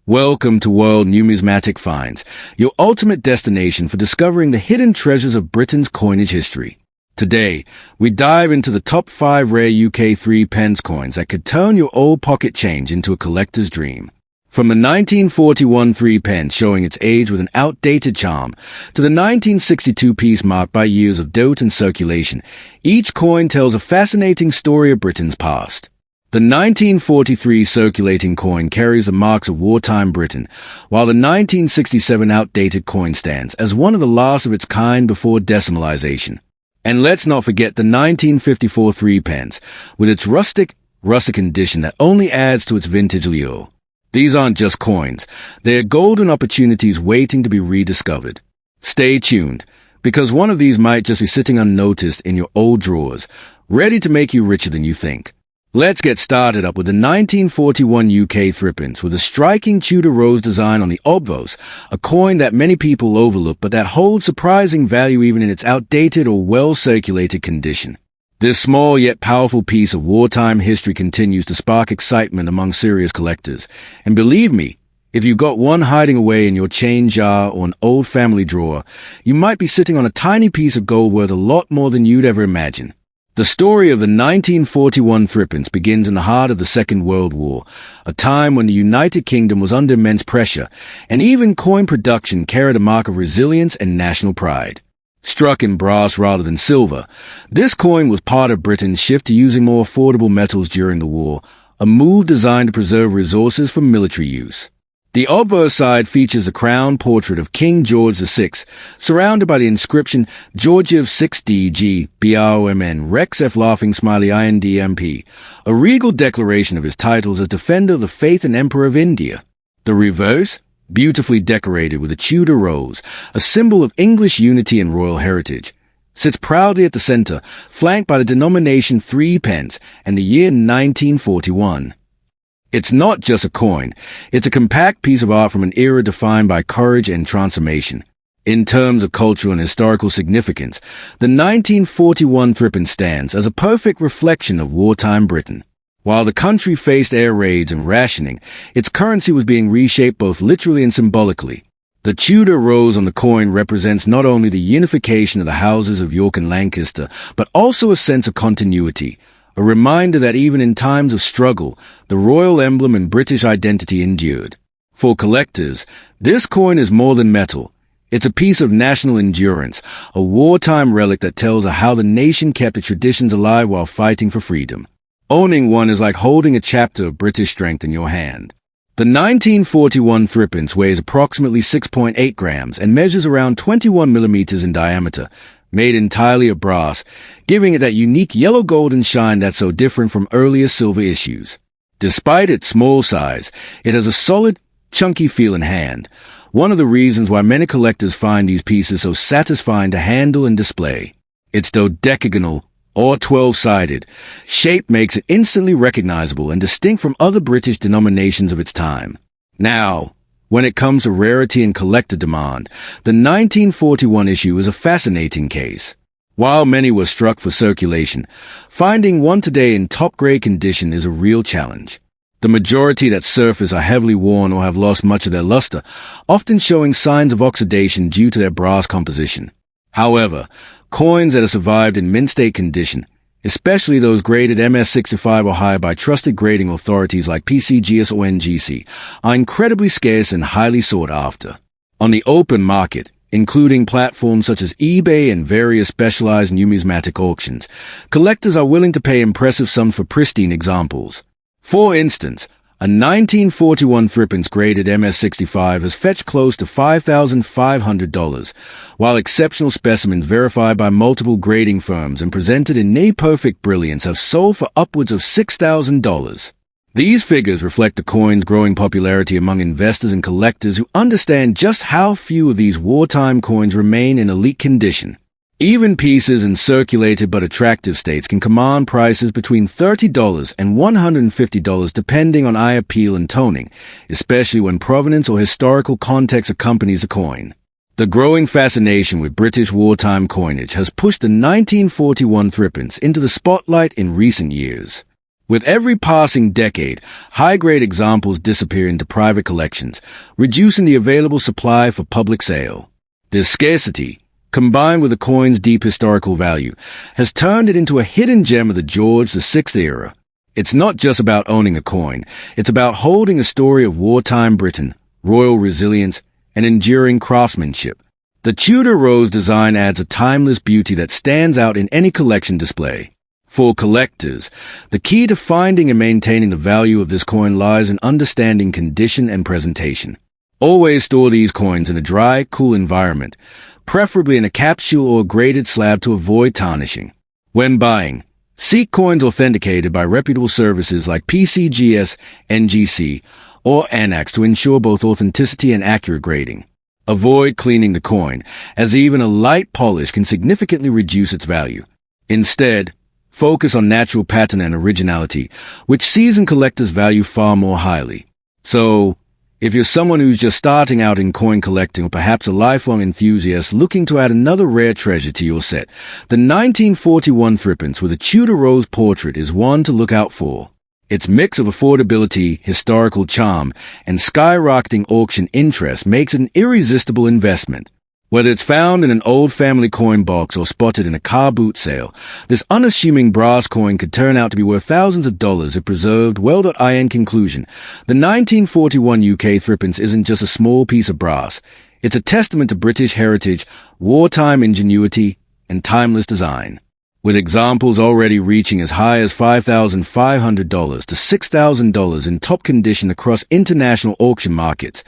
Welcome to World Numismatic Finds, your ultimate destination for discovering the hidden treasures of Britain's coinage history. Today, we dive into the top 5 rare UK 3 pence coins that could turn your old pocket change into a collector's dream. From the 1941 3 pence showing its age with an outdated charm, to the 1962 piece marked by years of doubt and circulation, each coin tells a fascinating story of Britain's past. The 1943 circulating coin carries the marks of wartime Britain, while the 1967 outdated coin stands as one of the last of its kind before decimalization. And let's not forget the 1954 3 pence, with its rustic condition that only adds to its vintage allure. These aren't just coins, they are golden opportunities waiting to be rediscovered. Stay tuned, because one of these might just be sitting unnoticed in your old drawers, ready to make you richer than you think. Let's get started up with the 1941 UK 3 pence with a striking Tudor rose design on the obverse, a coin that many people overlook but that holds surprising value even in its outdated or well-circulated condition. This small yet powerful piece of wartime history continues to spark excitement among serious collectors. And believe me, if you've got one hiding away in your chain jar or an old family drawer, you might be sitting on a tiny piece of gold worth a lot more than you'd ever imagine. The story of the 1941 3 pence begins in the heart of the Second World War, a time when the United Kingdom was under immense pressure, and even coin production carried a mark of resilience and national pride. Struck in brass rather than silver, this coin was part of Britain's shift to using more affordable metals during the war, a move designed to preserve resources for military use. The obverse side features a crown portrait of King George VI, surrounded by the inscription Georgiev 6DG BROMN Rex F Laughing Smiley INDMP, a regal declaration of his titles as Defender of the Faith and Emperor of India. The reverse, beautifully decorated with a Tudor rose, a symbol of English unity and royal heritage, sits proudly at the center, flanked by the denomination 3 pence and the year 1941. It's not just a coin, it's a compact piece of art from an era defined by courage and transformation. In terms of cultural and historical significance, the 1941 3 pence stands as a perfect reflection of wartime Britain. While the country faced air raids and rationing, its currency was being reshaped both literally and symbolically. The Tudor rose on the coin represents not only the unification of the houses of York and Lancaster, but also a sense of continuity, a reminder that even in times of struggle, the royal emblem and British identity endured. For collectors, this coin is more than metal. It's a piece of national endurance, a wartime relic that tells of how the nation kept its traditions alive while fighting for freedom. Owning one is like holding a chapter of British strength in your hand. The 1941 3 pence weighs approximately 6.8 grams and measures around 21 millimeters in diameter, made entirely of brass, giving it that unique yellow-golden shine that's so different from earlier silver issues. Despite its small size, it has a solid, chunky feel in hand, one of the reasons why many collectors find these pieces so satisfying to handle and display. Its dodecagonal, or 12-sided, shape makes it instantly recognizable and distinct from other British denominations of its time. Now, when it comes to rarity and collector demand, the 1941 issue is a fascinating case. While many were struck for circulation, finding one today in top-grade condition is a real challenge. The majority that surface are heavily worn or have lost much of their luster, often showing signs of oxidation due to their brass composition. However, coins that have survived in mint-state condition, especially those graded MS65 or higher by trusted grading authorities like PCGS or NGC, are incredibly scarce and highly sought after. On the open market, including platforms such as eBay and various specialized numismatic auctions, collectors are willing to pay impressive sums for pristine examples. For instance, a 1941 3 pence graded MS65 has fetched close to $5,500, while exceptional specimens verified by multiple grading firms and presented in near-perfect brilliance have sold for upwards of $6,000. These figures reflect the coin's growing popularity among investors and collectors who understand just how few of these wartime coins remain in elite condition. Even pieces in circulated but attractive states can command prices between $30 and $150 depending on eye appeal and toning, especially when provenance or historical context accompanies a coin. The growing fascination with British wartime coinage has pushed the 1941 3 pence into the spotlight in recent years. With every passing decade, high-grade examples disappear into private collections, reducing the available supply for public sale. This scarcity, combined with the coin's deep historical value, has turned it into a hidden gem of the George VI era. It's not just about owning a coin, it's about holding a story of wartime Britain, royal resilience, and enduring craftsmanship. The Tudor rose design adds a timeless beauty that stands out in any collection display. For collectors, the key to finding and maintaining the value of this coin lies in understanding condition and presentation. Always store these coins in a dry, cool environment, preferably in a capsule or a graded slab to avoid tarnishing. When buying, seek coins authenticated by reputable services like PCGS, NGC, or ANAX to ensure both authenticity and accurate grading. Avoid cleaning the coin, as even a light polish can significantly reduce its value. Instead, focus on natural pattern and originality, which seasoned collectors value far more highly. So, if you're someone who's just starting out in coin collecting or perhaps a lifelong enthusiast looking to add another rare treasure to your set, the 1941 Three Pence with a Tudor rose portrait is one to look out for. Its mix of affordability, historical charm, and skyrocketing auction interest makes it an irresistible investment. Whether it's found in an old family coin box or spotted in a car boot sale, this unassuming brass coin could turn out to be worth thousands of dollars if preserved well. In conclusion, the 1941 UK Three Pence isn't just a small piece of brass. It's a testament to British heritage, wartime ingenuity, and timeless design. With examples already reaching as high as $5,500 to $6,000 in top condition across international auction markets,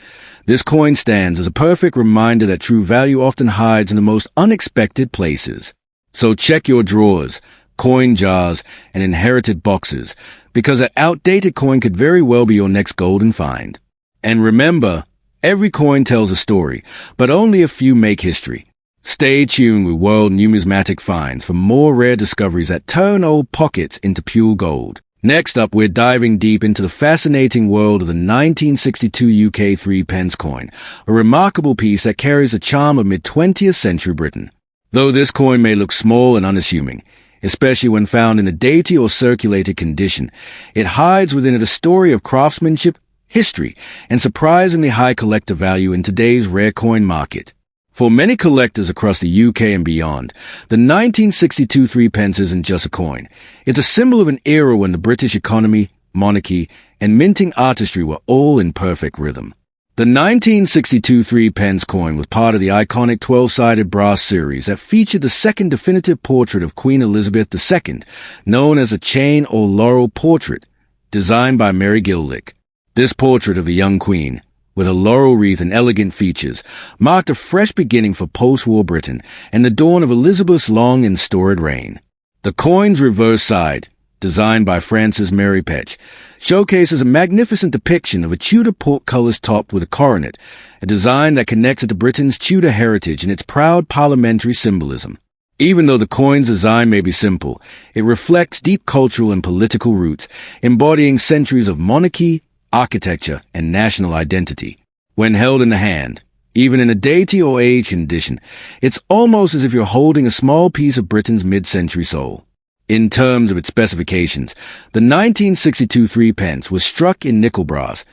this coin stands as a perfect reminder that true value often hides in the most unexpected places. So check your drawers, coin jars, and inherited boxes, because that outdated coin could very well be your next golden find. And remember, every coin tells a story, but only a few make history. Stay tuned with World Numismatic Finds for more rare discoveries that turn old pockets into pure gold. Next up, we're diving deep into the fascinating world of the 1962 UK 3 pence coin, a remarkable piece that carries the charm of mid-20th century Britain. Though this coin may look small and unassuming, especially when found in a dainty or circulated condition, it hides within it a story of craftsmanship, history, and surprisingly high collector value in today's rare coin market. For many collectors across the UK and beyond, the 1962 Three Pence isn't just a coin. It's a symbol of an era when the British economy, monarchy, and minting artistry were all in perfect rhythm. The 1962 Three Pence coin was part of the iconic 12-sided brass series that featured the second definitive portrait of Queen Elizabeth II, known as a chain or laurel portrait, designed by Mary Gillick. This portrait of the young queen, with a laurel wreath and elegant features, marked a fresh beginning for post-war Britain and the dawn of Elizabeth's long and storied reign. The coin's reverse side, designed by Frances Mary Petch, showcases a magnificent depiction of a Tudor portcullis topped with a coronet, a design that connects it to Britain's Tudor heritage and its proud parliamentary symbolism. Even though the coin's design may be simple, it reflects deep cultural and political roots, embodying centuries of monarchy, architecture, and national identity. When held in the hand, even in a dainty or aged condition, it's almost as if you're holding a small piece of Britain's mid-century soul. In terms of its specifications, the 1962 Three Pence was struck in nickel brass,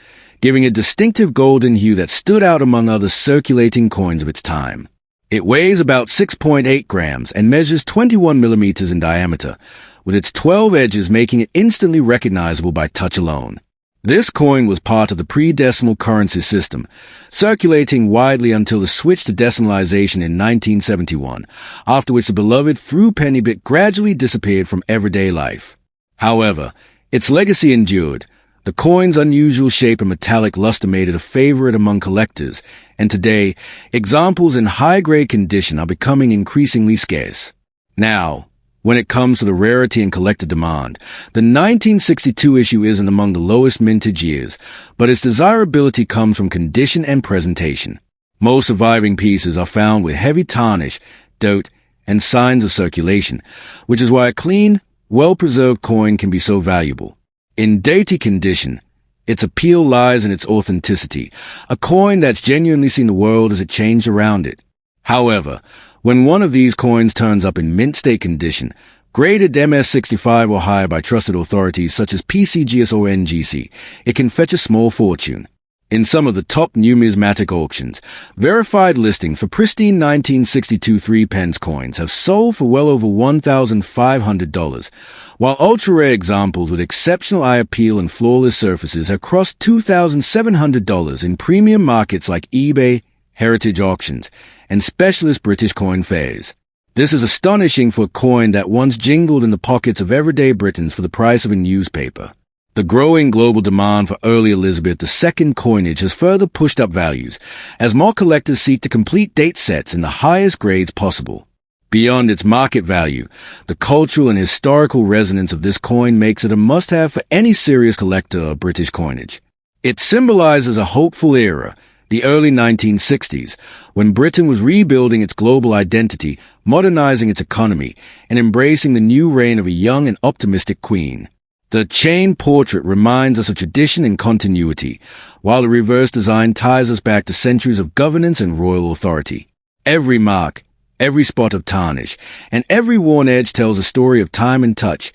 giving a distinctive golden hue that stood out among other circulating coins of its time. It weighs about 6.8 grams and measures 21 millimeters in diameter, with its 12 edges making it instantly recognizable by touch alone. This coin was part of the pre-decimal currency system, circulating widely until the switch to decimalization in 1971, after which the beloved through penny bit gradually disappeared from everyday life. However, its legacy endured. The coin's unusual shape and metallic luster made it a favorite among collectors, and today, examples in high-grade condition are becoming increasingly scarce. Now, when it comes to the rarity and collector demand, the 1962 issue isn't among the lowest mintage years, but its desirability comes from condition and presentation. Most surviving pieces are found with heavy tarnish, dirt, and signs of circulation, which is why a clean, well-preserved coin can be so valuable. In dainty condition, its appeal lies in its authenticity, a coin that's genuinely seen the world as it changed around it. However, when one of these coins turns up in mint state condition, Graded MS-65 or higher by trusted authorities such as PCGS or NGC, it can fetch a small fortune. In some of the top numismatic auctions, verified listings for pristine 1962 3-pence coins have sold for well over $1,500, while ultra-rare examples with exceptional eye appeal and flawless surfaces have crossed $2,700 in premium markets like eBay, heritage auctions, and specialist British coin fairs. This is astonishing for a coin that once jingled in the pockets of everyday Britons for the price of a newspaper. The growing global demand for early Elizabeth II coinage has further pushed up values, as more collectors seek to complete date sets in the highest grades possible. Beyond its market value, the cultural and historical resonance of this coin makes it a must-have for any serious collector of British coinage. It symbolizes a hopeful era, the early 1960s, when Britain was rebuilding its global identity, modernizing its economy, and embracing the new reign of a young and optimistic queen. The chain portrait reminds us of tradition and continuity, while the reverse design ties us back to centuries of governance and royal authority. Every mark, every spot of tarnish, and every worn edge tells a story of time and touch,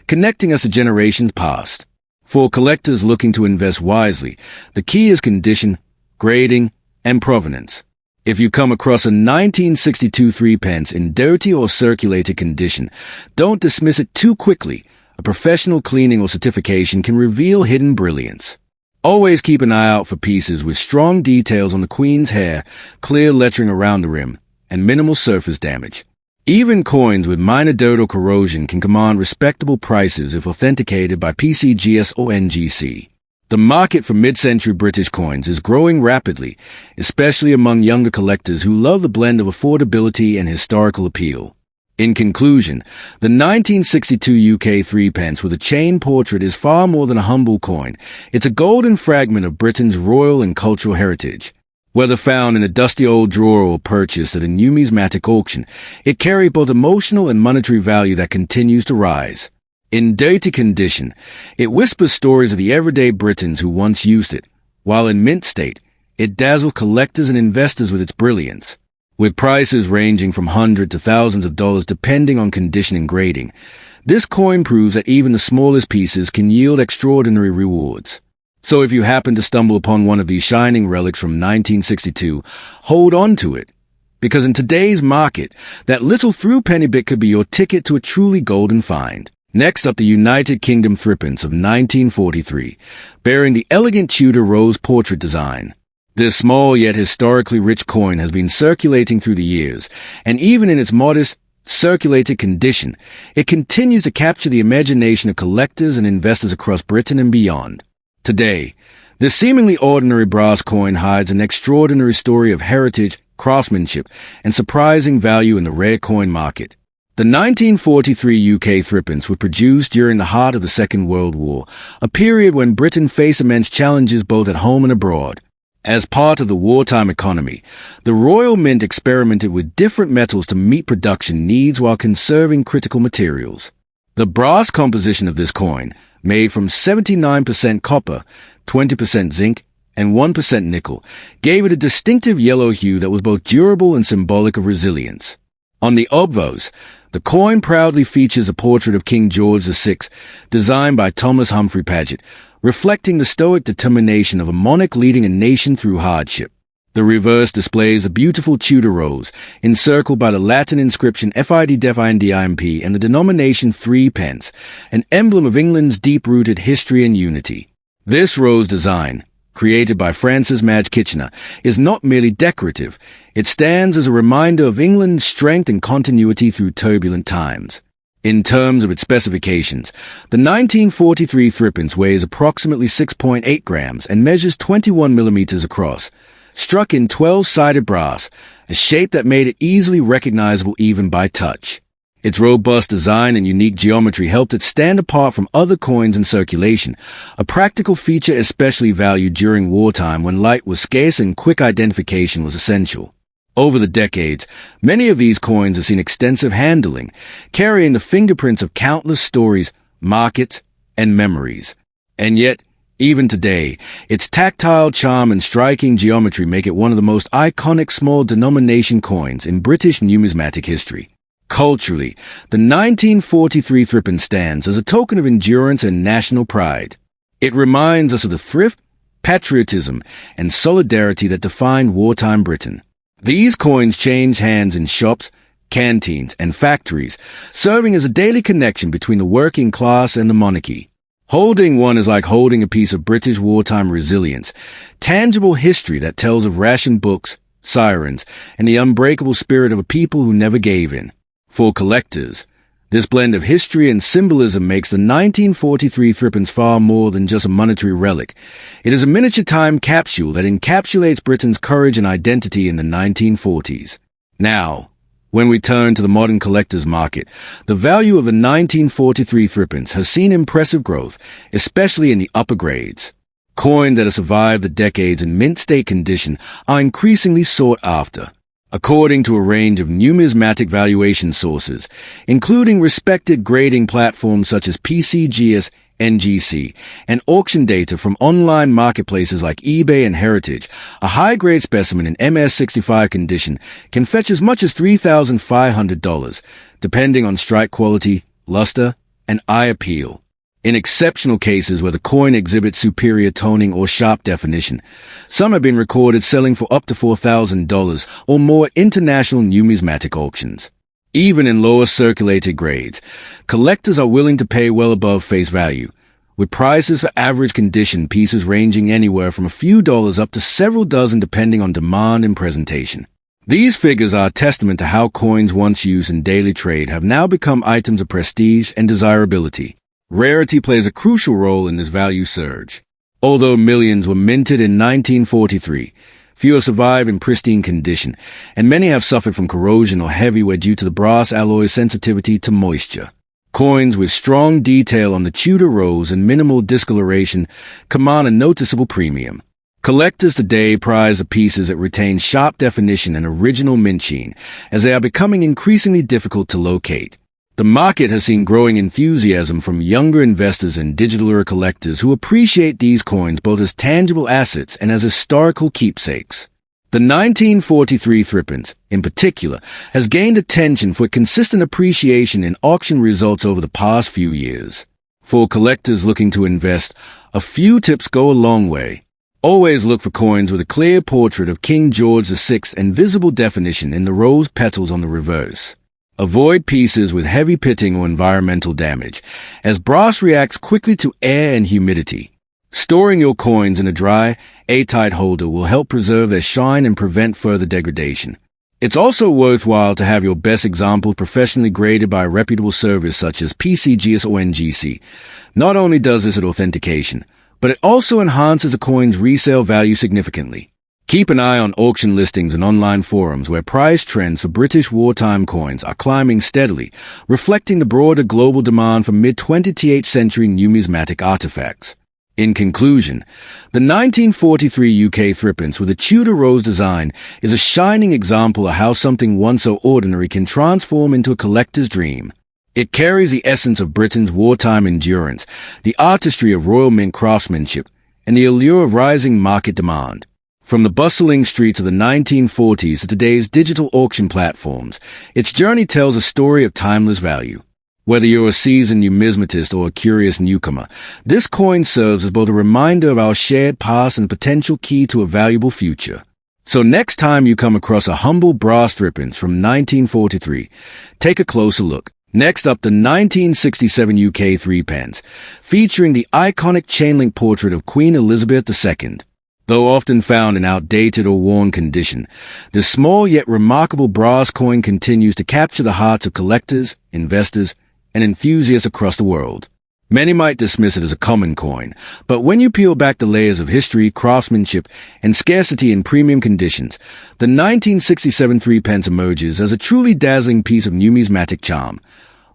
connecting us to generations past. For collectors looking to invest wisely, the key is condition, grading, and provenance. If you come across a 1962 3-pence in dirty or circulated condition, don't dismiss it too quickly. A professional cleaning or certification can reveal hidden brilliance. Always keep an eye out for pieces with strong details on the Queen's hair, clear lettering around the rim, and minimal surface damage. Even coins with minor dirt or corrosion can command respectable prices if authenticated by PCGS or NGC. The market for mid-century British coins is growing rapidly, especially among younger collectors who love the blend of affordability and historical appeal. In conclusion, the 1962 UK 3-pence with a chain portrait is far more than a humble coin. It's a golden fragment of Britain's royal and cultural heritage. Whether found in a dusty old drawer or purchased at a numismatic auction, it carries both emotional and monetary value that continues to rise. In dirty condition, it whispers stories of the everyday Britons who once used it, while in mint state, it dazzles collectors and investors with its brilliance. With prices ranging from hundreds to thousands of dollars depending on condition and grading, this coin proves that even the smallest pieces can yield extraordinary rewards. So if you happen to stumble upon one of these shining relics from 1962, hold on to it. Because in today's market, that little threepenny bit could be your ticket to a truly golden find. Next up, the United Kingdom threepence of 1943, bearing the elegant Tudor rose portrait design. This small yet historically rich coin has been circulating through the years, and even in its modest, circulated condition, it continues to capture the imagination of collectors and investors across Britain and beyond. Today, this seemingly ordinary brass coin hides an extraordinary story of heritage, craftsmanship, and surprising value in the rare coin market. The 1943 UK threepence was produced during the heart of the Second World War, a period when Britain faced immense challenges both at home and abroad. As part of the wartime economy, the Royal Mint experimented with different metals to meet production needs while conserving critical materials. The brass composition of this coin, made from 79% copper, 20% zinc, and 1% nickel, gave it a distinctive yellow hue that was both durable and symbolic of resilience. On the obverse, the coin proudly features a portrait of King George VI, designed by Thomas Humphrey Paget, reflecting the stoic determination of a monarch leading a nation through hardship. The reverse displays a beautiful Tudor rose, encircled by the Latin inscription FIDDEFINDIMP and the denomination 3-pence, an emblem of England's deep-rooted history and unity. This rose design, created by Francis Madge Kitchener, is not merely decorative. It stands as a reminder of England's strength and continuity through turbulent times. In terms of its specifications, the 1943 threepence weighs approximately 6.8 grams and measures 21 millimeters across, struck in 12-sided brass, a shape that made it easily recognizable even by touch. Its robust design and unique geometry helped it stand apart from other coins in circulation, a practical feature especially valued during wartime when light was scarce and quick identification was essential. Over the decades, many of these coins have seen extensive handling, carrying the fingerprints of countless stories, markets, and memories. And yet, even today, its tactile charm and striking geometry make it one of the most iconic small denomination coins in British numismatic history. Culturally, the 1943 Three Pence stands as a token of endurance and national pride. It reminds us of the thrift, patriotism, and solidarity that defined wartime Britain. These coins change hands in shops, canteens, and factories, serving as a daily connection between the working class and the monarchy. Holding one is like holding a piece of British wartime resilience, tangible history that tells of rationed books, sirens, and the unbreakable spirit of a people who never gave in. For collectors, this blend of history and symbolism makes the 1943 Three Pence far more than just a monetary relic. It is a miniature time capsule that encapsulates Britain's courage and identity in the 1940s. Now, when we turn to the modern collector's market, the value of the 1943 Three Pence has seen impressive growth, especially in the upper grades. Coins that have survived the decades in mint state condition are increasingly sought after. According to a range of numismatic valuation sources, including respected grading platforms such as PCGS, NGC, and auction data from online marketplaces like eBay and Heritage, a high-grade specimen in MS65 condition can fetch as much as $3,500, depending on strike quality, luster, and eye appeal. In exceptional cases where the coin exhibits superior toning or sharp definition, some have been recorded selling for up to $4,000 or more at international numismatic auctions. Even in lower circulated grades, collectors are willing to pay well above face value, with prices for average condition pieces ranging anywhere from a few dollars up to several dozen depending on demand and presentation. These figures are a testament to how coins once used in daily trade have now become items of prestige and desirability. Rarity plays a crucial role in this value surge. Although millions were minted in 1943, fewer survive in pristine condition, and many have suffered from corrosion or heavy wear due to the brass alloy's sensitivity to moisture. Coins with strong detail on the Tudor rose and minimal discoloration command a noticeable premium. Collectors today prize the pieces that retain sharp definition and original mint sheen, as they are becoming increasingly difficult to locate. The market has seen growing enthusiasm from younger investors and digital era collectors who appreciate these coins both as tangible assets and as historical keepsakes. The 1943 Three Pence, in particular, has gained attention for consistent appreciation in auction results over the past few years. For collectors looking to invest, a few tips go a long way. Always look for coins with a clear portrait of King George VI and visible definition in the rose petals on the reverse. Avoid pieces with heavy pitting or environmental damage, as brass reacts quickly to air and humidity. Storing your coins in a dry, airtight holder will help preserve their shine and prevent further degradation. It's also worthwhile to have your best example professionally graded by a reputable service such as PCGS or NGC. Not only does this authentication, but it also enhances a coin's resale value significantly. Keep an eye on auction listings and online forums where price trends for British wartime coins are climbing steadily, reflecting the broader global demand for mid-20th century numismatic artifacts. In conclusion, the 1943 UK Three Pence with a Tudor rose design is a shining example of how something once so ordinary can transform into a collector's dream. It carries the essence of Britain's wartime endurance, the artistry of Royal Mint craftsmanship, and the allure of rising market demand. From the bustling streets of the 1940s to today's digital auction platforms, its journey tells a story of timeless value. Whether you're a seasoned numismatist or a curious newcomer, this coin serves as both a reminder of our shared past and a potential key to a valuable future. So next time you come across a humble brass Three Pence from 1943, take a closer look. Next up, the 1967 UK Three Pence, featuring the iconic chain-link portrait of Queen Elizabeth II. Though often found in outdated or worn condition, this small yet remarkable brass coin continues to capture the hearts of collectors, investors, and enthusiasts across the world. Many might dismiss it as a common coin, but when you peel back the layers of history, craftsmanship, and scarcity in premium conditions, the 1967 Three Pence emerges as a truly dazzling piece of numismatic charm,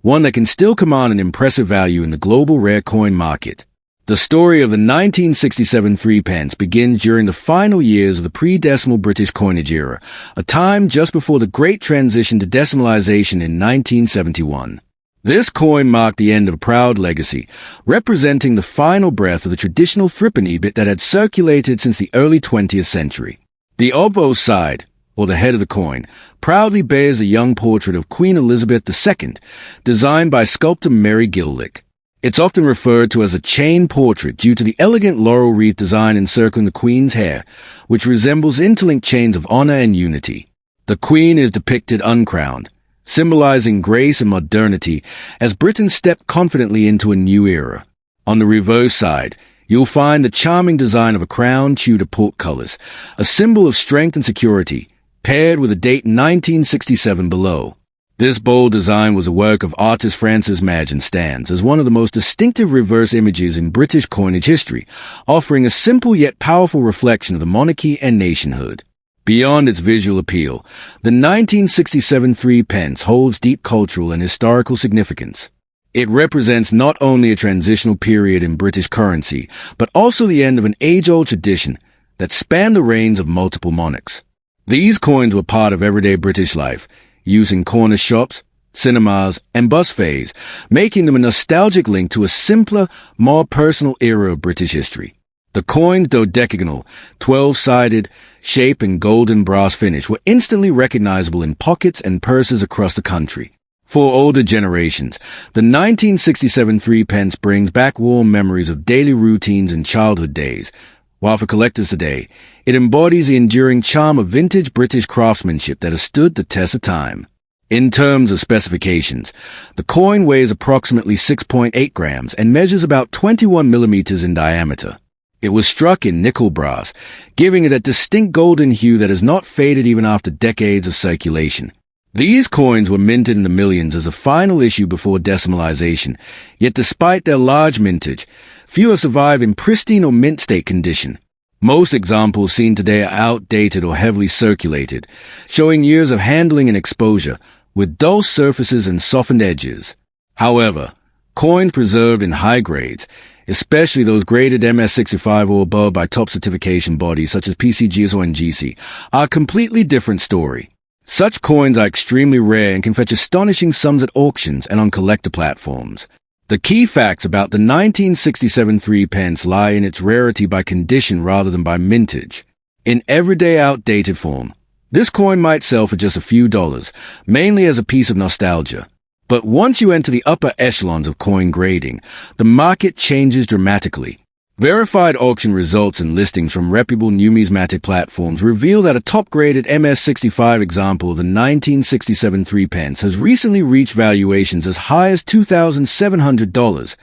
one that can still command an impressive value in the global rare coin market. The story of the 1967 Three Pence begins during the final years of the pre-decimal British coinage era, a time just before the great transition to decimalization in 1971. This coin marked the end of a proud legacy, representing the final breath of the traditional threepenny bit that had circulated since the early 20th century. The obverse side, or the head of the coin, proudly bears a young portrait of Queen Elizabeth II, designed by sculptor Mary Gillick. It's often referred to as a chain portrait due to the elegant laurel wreath design encircling the Queen's hair, which resembles interlinked chains of honor and unity. The Queen is depicted uncrowned, symbolizing grace and modernity as Britain stepped confidently into a new era. On the reverse side, you'll find the charming design of a crown Tudor portcullis, a symbol of strength and security, paired with a date 1967 below. This bold design was a work of artist Francis Madge and stands as one of the most distinctive reverse images in British coinage history, offering a simple yet powerful reflection of the monarchy and nationhood. Beyond its visual appeal, the 1967 Three Pence holds deep cultural and historical significance. It represents not only a transitional period in British currency, but also the end of an age-old tradition that spanned the reigns of multiple monarchs. These coins were part of everyday British life, used in corner shops, cinemas, and bus fares, making them a nostalgic link to a simpler, more personal era of British history. The coin's dodecagonal, 12-sided shape and golden brass finish were instantly recognizable in pockets and purses across the country. For older generations, the 1967 Three Pence brings back warm memories of daily routines and childhood days, while for collectors today, it embodies the enduring charm of vintage British craftsmanship that has stood the test of time. In terms of specifications, the coin weighs approximately 6.8 grams and measures about 21 millimeters in diameter. It was struck in nickel brass, giving it a distinct golden hue that has not faded even after decades of circulation. These coins were minted in the millions as a final issue before decimalization, yet despite their large mintage, few have survived in pristine or mint state condition. Most examples seen today are outdated or heavily circulated, showing years of handling and exposure, with dull surfaces and softened edges. However, coins preserved in high grades, especially those graded MS65 or above by top certification bodies such as PCGS or NGC, are a completely different story. Such coins are extremely rare and can fetch astonishing sums at auctions and on collector platforms. The key facts about the 1967 Three Pence lie in its rarity by condition rather than by mintage. In everyday outdated form, this coin might sell for just a few dollars, mainly as a piece of nostalgia. But once you enter the upper echelons of coin grading, the market changes dramatically. Verified auction results and listings from reputable numismatic platforms reveal that a top-graded MS65 example of the 1967 Three Pence has recently reached valuations as high as $2,700,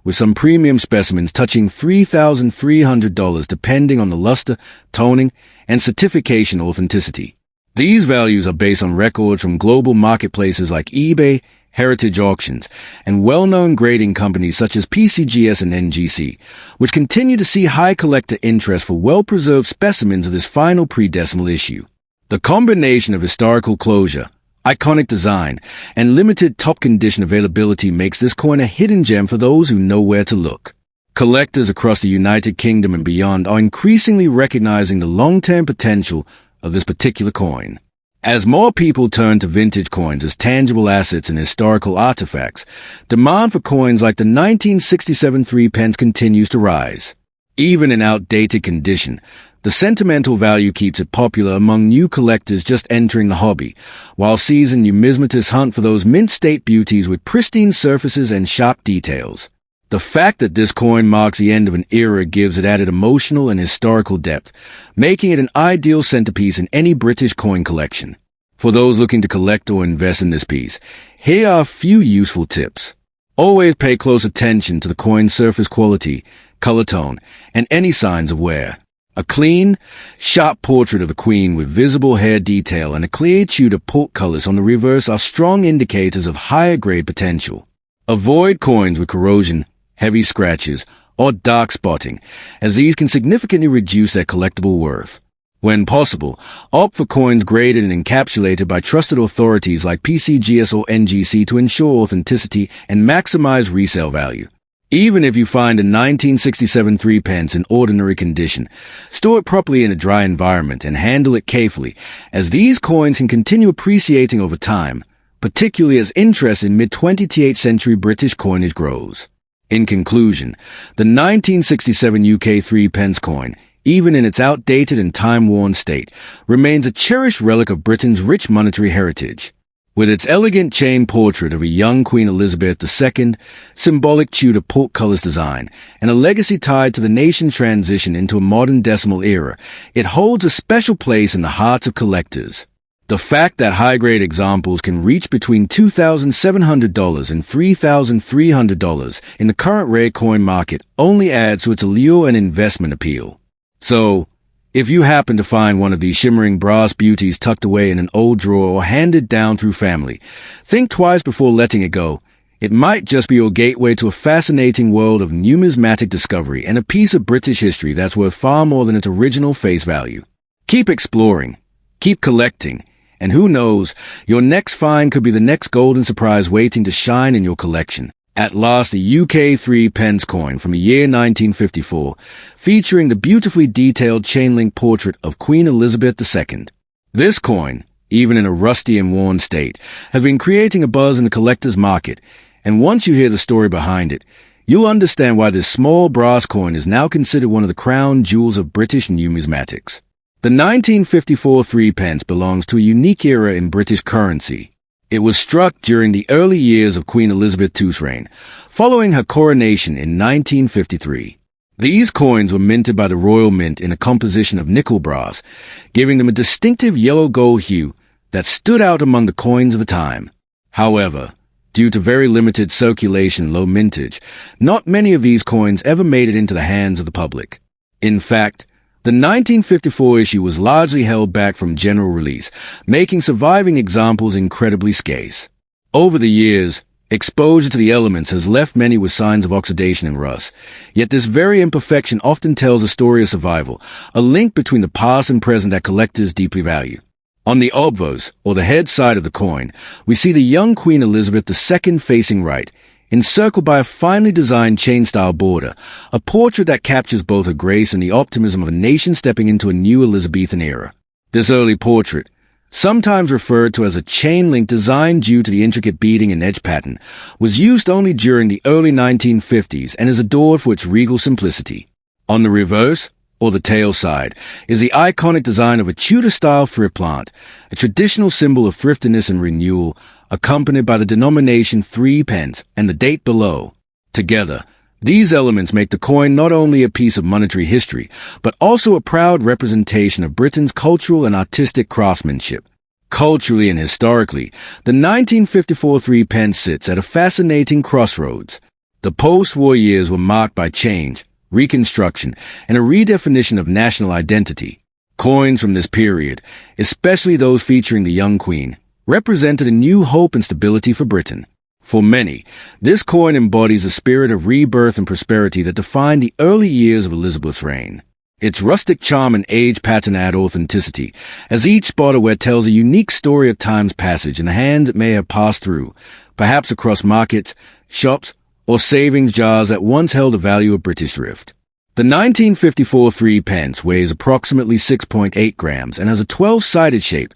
with some premium specimens touching $3,300 depending on the luster, toning, and certification authenticity. These values are based on records from global marketplaces like eBay, heritage auctions, and well-known grading companies such as PCGS and NGC, which continue to see high collector interest for well-preserved specimens of this final pre-decimal issue. The combination of historical closure, iconic design, and limited top-condition availability makes this coin a hidden gem for those who know where to look. Collectors across the United Kingdom and beyond are increasingly recognizing the long-term potential of this particular coin. As more people turn to vintage coins as tangible assets and historical artifacts, demand for coins like the 1967 Three Pence continues to rise. Even in outdated condition, the sentimental value keeps it popular among new collectors just entering the hobby, while seasoned numismatists hunt for those mint-state beauties with pristine surfaces and sharp details. The fact that this coin marks the end of an era gives it added emotional and historical depth, making it an ideal centerpiece in any British coin collection. For those looking to collect or invest in this piece, here are a few useful tips. Always pay close attention to the coin's surface quality, color tone, and any signs of wear. A clean, sharp portrait of the Queen with visible hair detail and a clear Tudor portcullis on the reverse are strong indicators of higher grade potential. Avoid coins with corrosion, heavy scratches, or dark spotting, as these can significantly reduce their collectible worth. When possible, opt for coins graded and encapsulated by trusted authorities like PCGS or NGC to ensure authenticity and maximize resale value. Even if you find a 1967 Three Pence in ordinary condition, store it properly in a dry environment and handle it carefully, as these coins can continue appreciating over time, particularly as interest in mid-20th century British coinage grows. In conclusion, the 1967 UK Three Pence coin, even in its outdated and time-worn state, remains a cherished relic of Britain's rich monetary heritage. With its elegant chain portrait of a young Queen Elizabeth II, symbolic Tudor portcullis design, and a legacy tied to the nation's transition into a modern decimal era, it holds a special place in the hearts of collectors. The fact that high-grade examples can reach between $2,700 and $3,300 in the current rare coin market only adds to its allure and investment appeal. So, if you happen to find one of these shimmering brass beauties tucked away in an old drawer or handed down through family, think twice before letting it go. It might just be your gateway to a fascinating world of numismatic discovery and a piece of British history that's worth far more than its original face value. Keep exploring, keep collecting, and who knows, your next find could be the next golden surprise waiting to shine in your collection. At last, the UK 3 pence coin from the year 1954, featuring the beautifully detailed chain-link portrait of Queen Elizabeth II. This coin, even in a rusty and worn state, has been creating a buzz in the collector's market, and once you hear the story behind it, you'll understand why this small brass coin is now considered one of the crown jewels of British numismatics. The 1954 3 pence belongs to a unique era in British currency. It was struck during the early years of Queen Elizabeth II's reign, following her coronation in 1953. These coins were minted by the Royal Mint in a composition of nickel brass, giving them a distinctive yellow-gold hue that stood out among the coins of the time. However, due to very limited circulation and low mintage, not many of these coins ever made it into the hands of the public. In fact, the 1954 issue was largely held back from general release, making surviving examples incredibly scarce. Over the years, exposure to the elements has left many with signs of oxidation and rust, yet this very imperfection often tells a story of survival, a link between the past and present that collectors deeply value. On the obverse, or the head side of the coin, we see the young Queen Elizabeth II facing right, encircled by a finely designed chain-style border, a portrait that captures both her grace and the optimism of a nation stepping into a new Elizabethan era. This early portrait, sometimes referred to as a chain-link design due to the intricate beading and edge pattern, was used only during the early 1950s and is adored for its regal simplicity. On the reverse, or the tail side, is the iconic design of a Tudor-style thrift plant, a traditional symbol of thriftiness and renewal, accompanied by the denomination 3 pence and the date below. Together, these elements make the coin not only a piece of monetary history, but also a proud representation of Britain's cultural and artistic craftsmanship. Culturally and historically, the 1954 3 pence sits at a fascinating crossroads. The post-war years were marked by change, reconstruction, and a redefinition of national identity. Coins from this period, especially those featuring the young Queen, represented a new hope and stability for Britain. For many, this coin embodies a spirit of rebirth and prosperity that defined the early years of Elizabeth's reign. Its rustic charm and age pattern add authenticity, as each spot of wear tells a unique story of time's passage in the hands it may have passed through, perhaps across markets, shops, or savings jars that once held the value of British thrift. The 1954 3 pence weighs approximately 6.8 grams and has a 12-sided shape,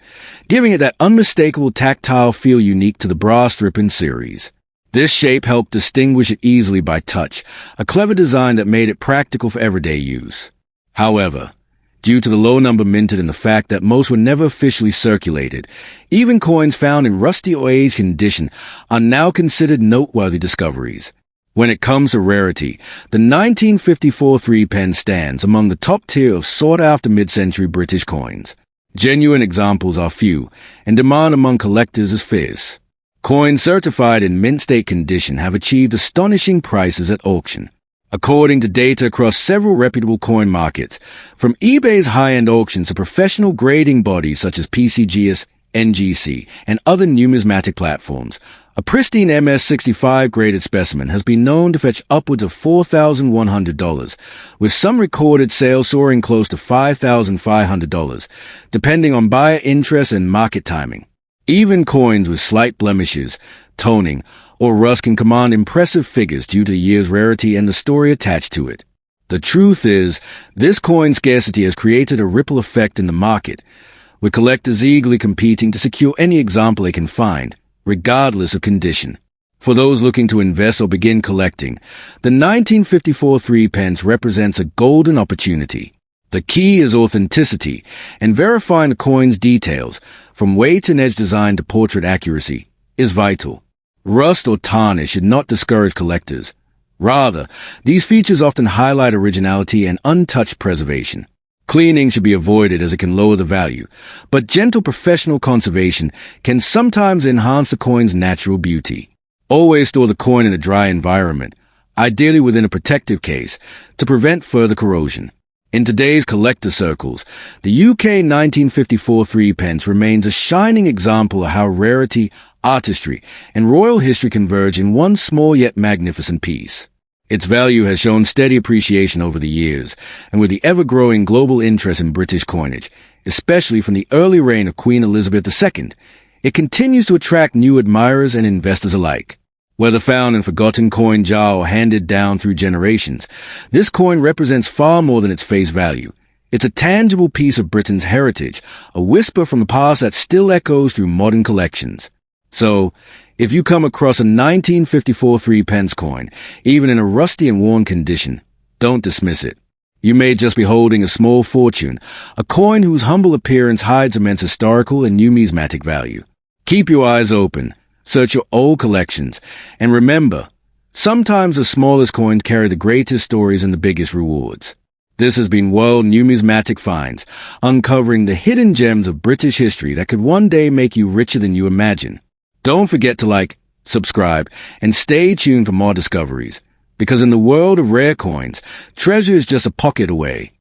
giving it that unmistakable tactile feel unique to the brass ribbon series. This shape helped distinguish it easily by touch, a clever design that made it practical for everyday use. However, due to the low number minted and the fact that most were never officially circulated, even coins found in rusty or aged condition are now considered noteworthy discoveries. When it comes to rarity, the 1954 3 pence stands among the top tier of sought-after mid-century British coins. Genuine examples are few, and demand among collectors is fierce. Coins certified in mint-state condition have achieved astonishing prices at auction. According to data across several reputable coin markets, from eBay's high-end auctions to professional grading bodies such as PCGS, NGC, and other numismatic platforms, a pristine MS-65 graded specimen has been known to fetch upwards of $4,100, with some recorded sales soaring close to $5,500, depending on buyer interest and market timing. Even coins with slight blemishes, toning, or rust can command impressive figures due to the year's rarity and the story attached to it. The truth is, this coin scarcity has created a ripple effect in the market, with collectors eagerly competing to secure any example they can find, regardless of condition. For those looking to invest or begin collecting, the 1954 3 pence represents a golden opportunity. The key is authenticity, and verifying the coin's details, from weight and edge design to portrait accuracy, is vital. Rust or tarnish should not discourage collectors. Rather, these features often highlight originality and untouched preservation. Cleaning should be avoided as it can lower the value, but gentle professional conservation can sometimes enhance the coin's natural beauty. Always store the coin in a dry environment, ideally within a protective case, to prevent further corrosion. In today's collector circles, the UK 1954 Three Pence remains a shining example of how rarity, artistry, and royal history converge in one small yet magnificent piece. Its value has shown steady appreciation over the years, and with the ever-growing global interest in British coinage, especially from the early reign of Queen Elizabeth II, it continues to attract new admirers and investors alike. Whether found in forgotten coin jar or handed down through generations, this coin represents far more than its face value. It's a tangible piece of Britain's heritage, a whisper from the past that still echoes through modern collections. So, if you come across a 1954 Three Pence coin, even in a rusty and worn condition, don't dismiss it. You may just be holding a small fortune, a coin whose humble appearance hides immense historical and numismatic value. Keep your eyes open. Search your old collections, and remember, sometimes the smallest coins carry the greatest stories and the biggest rewards. This has been World Numismatic Finds, uncovering the hidden gems of British history that could one day make you richer than you imagine. Don't forget to like, subscribe, and stay tuned for more discoveries, because in the world of rare coins, treasure is just a pocket away.